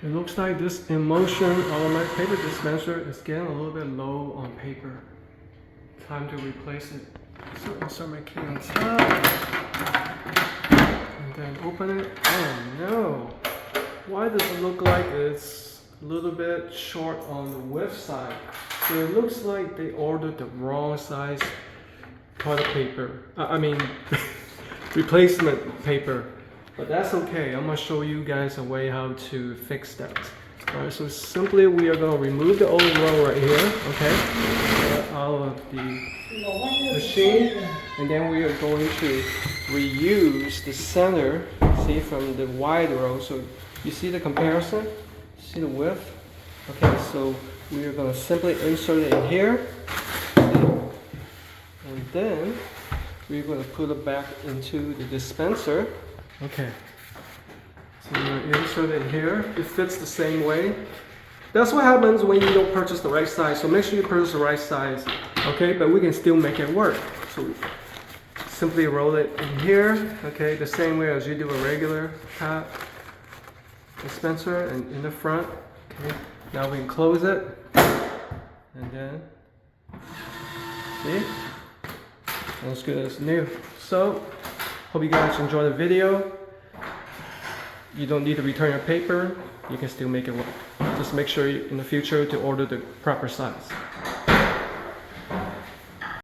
It looks like this enMotion automatic paper dispenser is getting a little bit low on paper. Time to replace it. So insert my key on top. And then open it. Oh no! Why does it look like it's a little bit short on the width side? So it looks like they ordered the wrong size toilet paper. Replacement paper. But that's okay. I'm gonna show you guys a way how to fix that. Alright, so simply we are gonna remove the old roll right here, okay? Out of the machine, and then we are going to reuse the center, see, from the wide row. So you see the comparison? See the width? Okay, so we are gonna simply insert it in here, and then we're gonna put it back into the dispenser. Okay, so we're going to insert it here. It fits the same way. That's what happens when you don't purchase the right size. So make sure you purchase the right size. Okay, but we can still make it work. So simply roll it in here. Okay, the same way as you do a regular tap dispenser, and in the front. Okay, now we can close it, and then see, as good as new. So hope you guys enjoy the video. You don't need to return your paper. You can still make it work. Just make sure in the future to order the proper size.